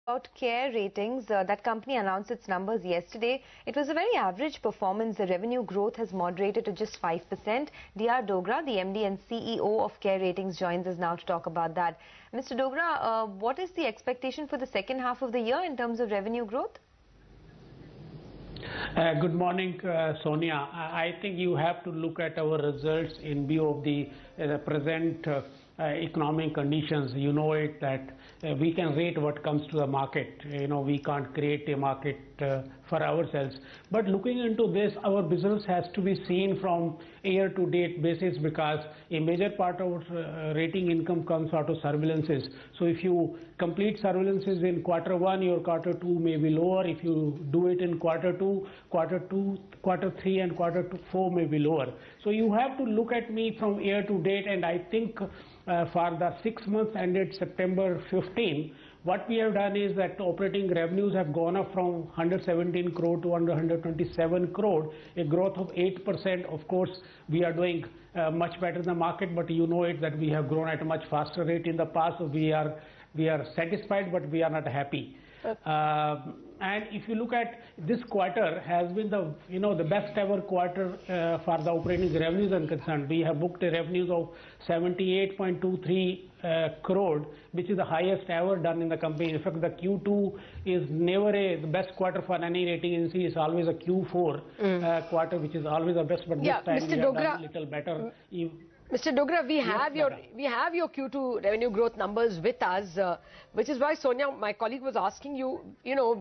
About CARE Ratings, that company announced its numbers yesterday. It was a very average performance. The revenue growth has moderated to just 5%. DR Dogra, the MD and CEO of CARE Ratings, joins us now to talk about that. Mr. Dogra, what is the expectation for the second half of the year in terms of revenue growth? Good morning, Sonia. I think you have to look at our results in view of the present economic conditions. You know it that we can rate what comes to the market. We can't create a market for ourselves. But looking into this, our business has to be seen from year-to-date basis, because a major part of rating income comes out of surveillances. So if you complete surveillances in Q1, your Q2 may be lower. If you do it in Q2, Q3 and Q4 may be lower. So you have to look at me from year-to-date, and I think for the 6 months ended September 15, what we have done is that operating revenues have gone up from 117 crore to 127 crore, a growth of 8%. Of course, we are doing much better than the market, but you know it that we have grown at a much faster rate in the past. So we are satisfied, but we are not happy. Okay. And if you look at this quarter, has been the best ever quarter for the operating revenues are concerned. We have booked a revenues of 78.23 crore, which is the highest ever done in the company. In fact, the Q2 is never the best quarter for any rating agency. It's always a Q4 quarter, which is always the best. But this time we have done a little better. Mr. Dogra, we have your Q2 revenue growth numbers with us, which is why Sonia, my colleague, was asking you,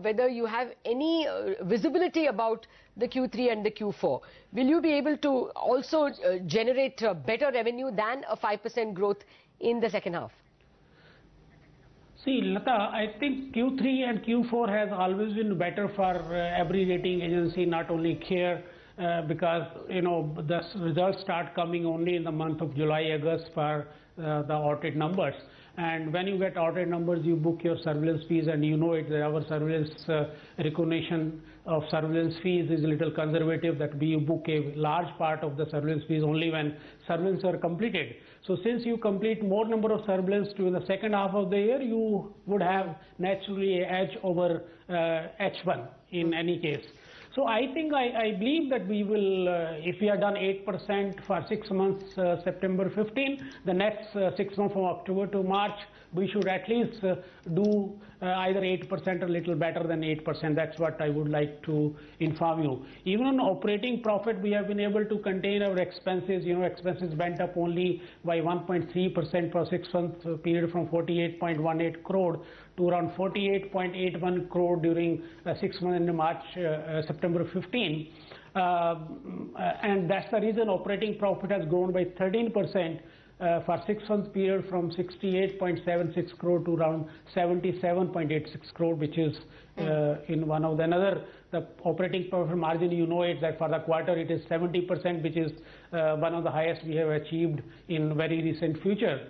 whether you have any visibility about the Q3 and the Q4. Will you be able to also generate better revenue than a 5% growth in the second half? See, Lata, I think Q3 and Q4 has always been better for every rating agency, not only CARE. Because the results start coming only in the month of July, August for the audit numbers, and when you get audit numbers, you book your surveillance fees, and you know it that our surveillance recognition of surveillance fees is a little conservative, that we book a large part of the surveillance fees only when surveillance are completed. So since you complete more number of surveillance during the second half of the year, you would have naturally an edge over H1 in any case. So I think I believe that we will, if we have done 8% for 6 months, September 15, the next 6 months from October to March, we should at least do either 8% or a little better than 8%. That's what I would like to inform you. Even on operating profit, we have been able to contain our expenses. Expenses went up only by 1.3% for 6 months period, from 48.18 crore to around 48.81 crore during 6 months in March, September 15. And that's the reason operating profit has grown by 13% for 6 months period, from 68.76 crore to around 77.86 crore, which is in one of the another. The operating profit margin, you know it that for the quarter it is 70%, which is one of the highest we have achieved in very recent future.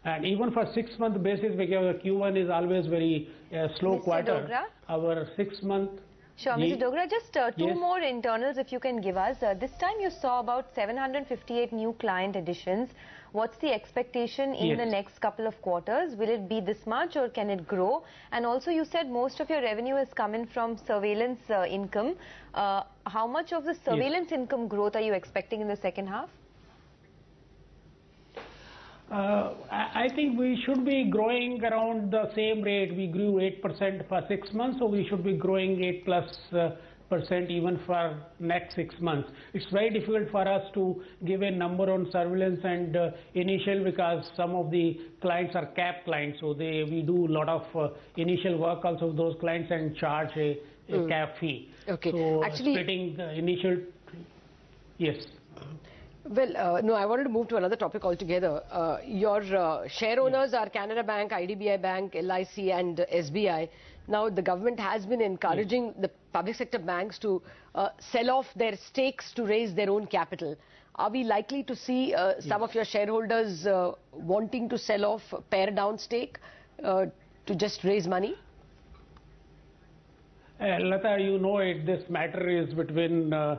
And even for 6 month basis, because Q1 is always very slow Mr. quarter. Dogra? Our 6 month. Sure, Mr. Dogra, just two more internals if you can give us. This time you saw about 758 new client additions. What's the expectation in the next couple of quarters? Will it be this much or can it grow? And also you said most of your revenue is coming from surveillance income. How much of the surveillance income growth are you expecting in the second half? I think we should be growing around the same rate. We grew 8% for 6 months, so we should be growing 8+% even for next 6 months. It's very difficult for us to give a number on surveillance and initial, because some of the clients are cap clients, so we do a lot of initial work also of those clients and charge a cap fee. Okay. So actually, splitting the initial, yes. Well, no, I wanted to move to another topic altogether. Your share owners are Canara Bank, IDBI Bank, LIC and SBI. Now, the government has been encouraging the public sector banks to sell off their stakes to raise their own capital. Are we likely to see some of your shareholders wanting to sell off, pare down stake to just raise money? Lata, you know it, this matter is between a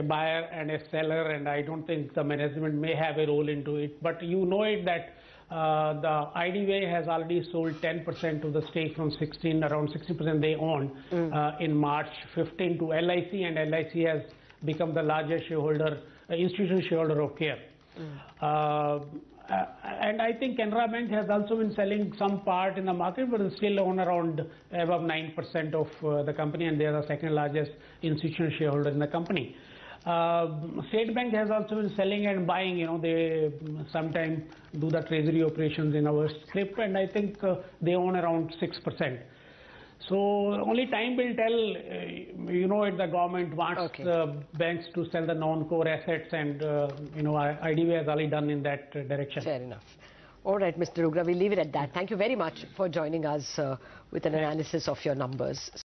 buyer and a seller, and I don't think the management may have a role into it. But you know it that the IDBI has already sold 10% of the stake from 16, around 60% they own in March 15 to LIC, and LIC has become the largest shareholder, institutional shareholder of CARE. And I think Canara Bank has also been selling some part in the market, but they still own around above 9% of the company, and they are the second largest institutional shareholder in the company. State Bank has also been selling and buying. They sometimes do the treasury operations in our script, and I think they own around 6%. So only time will tell. The government wants banks to sell the non-core assets, and IDBI has already done in that direction. Fair enough. All right, Mr. Rugra, we'll leave it at that. Thank you very much for joining us with an analysis of your numbers.